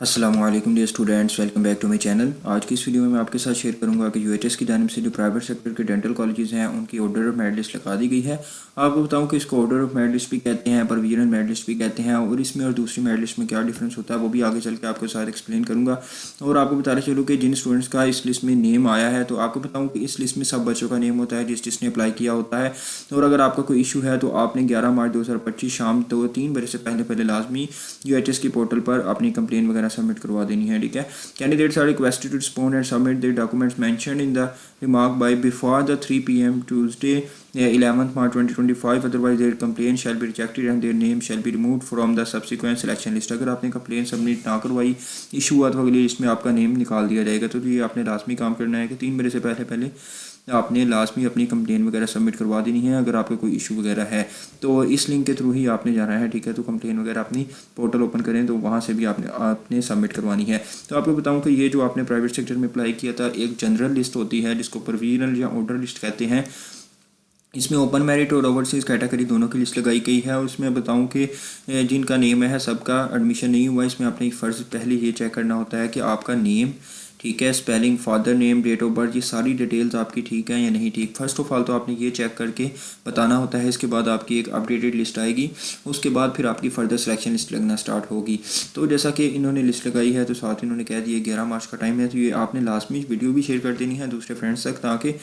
अस्सलामुअलैकुम dear students, welcome back to my channel. आज की इस वीडियो में मैं आपके साथ शेयर करूंगा कि यूएचएस की जानिब से जो प्राइवेट सेक्टर के डेंटल कॉलेजेस हैं उनकी ऑर्डर ऑफ मेरिट लिस्ट लगा दी गई है। आपको बताऊं कि इसको ऑर्डर ऑफ मेरिट लिस्ट भी कहते हैं, प्रोविजनल मेरिट लिस्ट भी कहते हैं, और इसमें और दूसरी मेरिट लिस्ट में क्या डिफरेंस होता है वो भी आगे चल के आपके साथ एक्सप्लेन करूँगा। और आपको बताते चलूँ कि जिन स्टूडेंट्स का इस लिस्ट में नेम आया है, तो आपको बताऊँ कि इस लिस्ट में सब बच्चों का नेम होता है जिसने अप्लाई किया होता है। और अगर आपका कोई इशू है तो आपने 11 मार्च 2025 शाम 3 बजे से पहले लाजमी यूएचएस की पोर्टल पर अपनी कंप्लेन वगैरह सबमिट करवा देनी है। ठीक है, candidates are requested to respond and submit their documents mentioned in the remark by before the 3 PM Tuesday 11th March 2025, otherwise their complaint shall be rejected and their name shall be removed from the subsequent selection list। अगर आपने complain submit ना करवाई, issue हुआ तो अगली list में आपका name निकाल दिया जाएगा। तो ये आपने लाजमी काम करना है कि 3 बजे से पहले आपने लाजमी अपनी कंप्लेन वगैरह सबमिट करवा देनी है। अगर आपका कोई इशू वगैरह है तो इस लिंक के थ्रू ही आपने जाना है। ठीक है, तो कंप्लेन वगैरह अपनी पोर्टल ओपन करें तो वहाँ से भी आपने सबमिट करवानी है। तो आपको बताऊं कि ये जो आपने प्राइवेट सेक्टर में अप्लाई किया था, एक जनरल लिस्ट होती है जिसको प्रोविजनल या ऑर्डर लिस्ट कहते हैं। इसमें ओपन मेरिट और ओवरसीज़ कैटेगरी दोनों की लिस्ट लगाई गई है। और इसमें बताऊं कि जिनका नेम है सबका एडमिशन नहीं हुआ। इसमें आपने फ़र्ज़ पहले ये चेक करना होता है कि आपका नेम ठीक है, spelling, father name, date of birth, ये सारी डिटेल्स आपकी ठीक है या नहीं ठीक। फर्स्ट ऑफ ऑल तो आपने ये चेक करके बताना होता है। इसके बाद आपकी एक अपडेटेड लिस्ट आएगी, उसके बाद फिर आपकी फर्दर सिलेक्शन लिस्ट लगना स्टार्ट होगी। तो जैसा कि इन्होंने लिस्ट लगाई है तो साथ इन्होंने कह दिया 11 मार्च का टाइम है। तो ये आपने लाजमी वीडियो भी शेयर कर देनी है दूसरे फ्रेंड्स तक, ताकि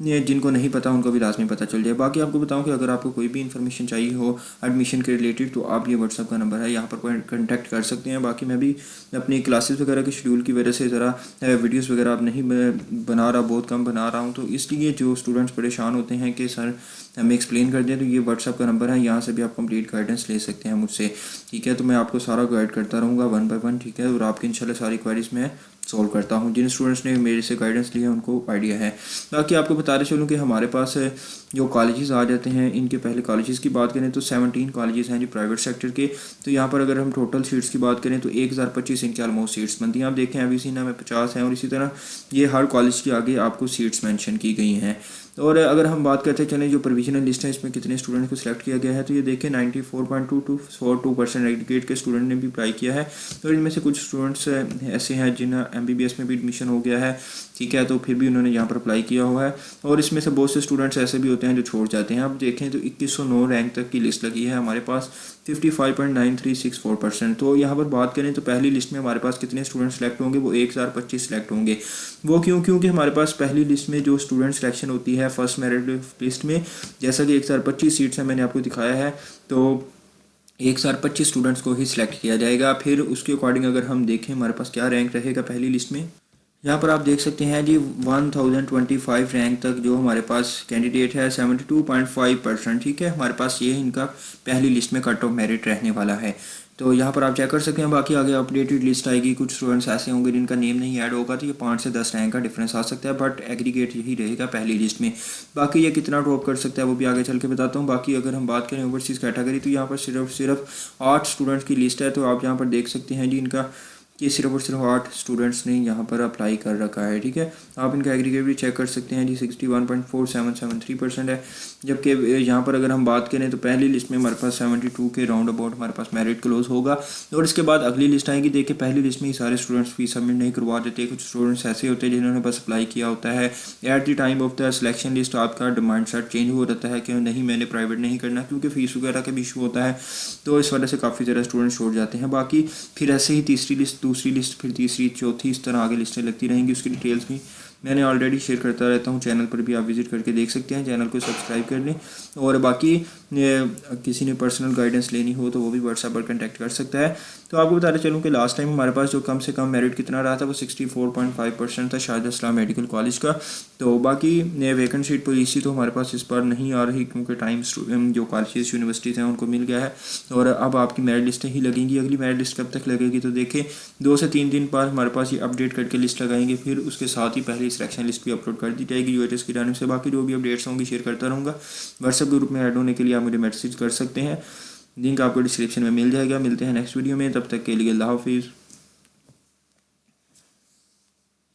जिनको नहीं पता उनको भी लाजमी पता चल जाए। बाकी आपको बताऊं कि अगर आपको कोई भी इन्फॉर्मेशन चाहिए हो एडमिशन के रिलेटेड तो आप ये व्हाट्सअप का नंबर है, यहाँ पर कॉन्टैक्ट कर सकते हैं। बाकी मैं भी अपनी क्लासेस वगैरह के शेड्यूल की वजह से ज़रा वीडियोस वगैरह अब नहीं बना रहा, बहुत कम बना रहा हूँ। तो इसलिए जो स्टूडेंट्स परेशान होते हैं कि सर हमें एक्सप्लेन कर दें, तो ये व्हाट्सअप का नंबर है, यहाँ से भी आप कंप्लीट गाइडेंस ले सकते हैं मुझसे। ठीक है, तो मैं आपको सारा गाइड करता रहूँगा 1 by 1। ठीक है, और आपकी इंशाल्लाह सारी क्वेरीज मैं सॉल्व करता हूँ। जिन स्टूडेंट्स ने मेरे से गाइडेंस लिया उनको आइडिया है। बाकी आपको बताते चलूँ कि हमारे पास जो कॉलेजेस आ जाते हैं, इनके पहले कॉलेजेस की बात करें तो 17 कॉलेजेस हैं जो प्राइवेट सेक्टर के। तो यहाँ पर अगर हम टोटल सीट्स की बात करें तो 1025 इनकी ऑलमोस्ट सीट्स बनती हैं। आप देखें अभी सीना में 50 हैं, और इसी तरह ये हर कॉलेज के आगे आपको सीट्स मेंशन की गई हैं। और अगर हम बात करते चलें जो प्रोविजनल लिस्ट है इसमें कितने स्टूडेंट्स को सिलेक्ट किया गया है, तो ये देखें 94.2242% एग्रीगेट के स्टूडेंट ने भी अप्लाई किया है। तो इनमें से कुछ स्टूडेंट्स ऐसे हैं जिन्हें MBBS में भी एडमिशन हो गया है। ठीक है, तो फिर भी उन्होंने यहाँ पर अप्लाई किया हुआ है। और इसमें से बहुत से स्टूडेंट्स ऐसे भी होते हैं जो छोड़ जाते हैं। आप देखें तो 2109 रैंक तक की लिस्ट लगी है हमारे पास, 55.9364%। तो यहाँ पर बात करें तो पहली लिस्ट में हमारे पास कितने स्टूडेंट सेलेक्ट होंगे, वो 1025 सेलेक्ट होंगे। वो क्योंकि हमारे पास पहली लिस्ट में जो स्टूडेंट सिलेक्शन होती है फर्स्ट मेरिट लिस्ट में, जैसा कि 1025 सीट्स हैं मैंने आपको दिखाया है, तो 1025 स्टूडेंट्स को ही सिलेक्ट किया जाएगा। फिर उसके अकॉर्डिंग अगर हम देखें हमारे पास क्या रैंक रहेगा पहली लिस्ट में, यहाँ पर आप देख सकते हैं जी 1025 रैंक तक जो हमारे पास कैंडिडेट है 72.5%। ठीक है, हमारे पास ये इनका पहली लिस्ट में कट ऑफ मेरिट रहने वाला है। तो यहाँ पर आप चेक कर सकते हैं। बाकी आगे अपडेटेड लिस्ट आएगी। कुछ स्टूडेंट्स ऐसे होंगे जिनका नेम नहीं ऐड होगा, तो ये 5 से 10 रैंक का डिफरेंस आ सकता है, बट एग्रीगेट यही रहेगा पहली लिस्ट में। बाकी ये कितना ड्रॉप कर सकता है वो भी आगे चल के बताता हूँ। बाकी अगर हम बात करें ओवरसीज़ कैटेगरी, तो यहाँ पर सिर्फ 8 स्टूडेंट्स की लिस्ट है। तो आप यहाँ पर देख सकते हैं जी इनका कि सिर्फ और सिर्फ 8 स्टूडेंट्स ने यहाँ पर अप्लाई कर रखा है। ठीक है, आप इनका एग्रीगेट भी चेक कर सकते हैं जी 61.4773% है। जबकि यहाँ पर अगर हम बात करें तो पहली लिस्ट में हमारे पास 72 के राउंड अबाउट हमारे पास मेरिट क्लोज होगा। और इसके बाद अगली लिस्ट आएगी। देखिए पहली लिस्ट में ही सारे स्टूडेंट्स फीस सबमिट नहीं करवा देते। कुछ स्टूडेंट्स ऐसे होते हैं जिन्होंने बस अप्लाई किया होता है। At the time of the selection list आपका डिमांड सेट चेंज हो जाता है कि नहीं मैंने प्राइवेट नहीं करना, क्योंकि फीस वगैरह का भी इशू होता है। तो इस वजह से काफ़ी ज़्यादा स्टूडेंट्स छोड़ जाते हैं। बाकी फिर ऐसे ही तीसरी लिस्ट, दूसरी लिस्ट, फिर तीसरी, चौथी, इस तरह आगे लिस्टें लगती रहेंगी। उसकी डिटेल्स भी मैंने ऑलरेडी शेयर करता रहता हूँ चैनल पर, भी आप विजिट करके देख सकते हैं। चैनल को सब्सक्राइब कर लें। और बाकी किसी ने पर्सनल गाइडेंस लेनी हो तो वो भी व्हाट्सएप पर कांटेक्ट कर सकता है। तो आपको बताते चलूँ कि लास्ट टाइम हमारे पास जो कम से कम मेरिट कितना रहा था वो 64.5% था शाहिद इस्लाम मेडिकल कॉलेज का। तो बाकी वैकेंट सीट पॉलिसी तो हमारे पास इस बार नहीं आ रही, क्योंकि टाइम जो कॉलेजेस यूनिवर्सिटीज़ हैं उनको मिल गया है। और अब आपकी मेरिट लिस्टें ही लगेंगी। अगली मेरिट लिस्ट कब तक लगेगी, तो देखिए 2 से 3 दिन बाद हमारे पास ये अपडेट करके लिस्ट लगाएंगे। फिर उसके साथ ही पहली सिलेक्शन लिस्ट भी अपलोड कर दी जाएगी यूएचएस की जानिब से। बाकी जो भी अपडेट्स होंगी शेयर करता रहूँगा। व्हाट्सएप ग्रुप में ऐड होने के लिए आप मुझे मैसेज कर सकते हैं, लिंक आपको डिस्क्रिप्शन में मिल जाएगा। मिलते हैं नेक्स्ट वीडियो में, तब तक के लिए अल्लाह हाफिज़।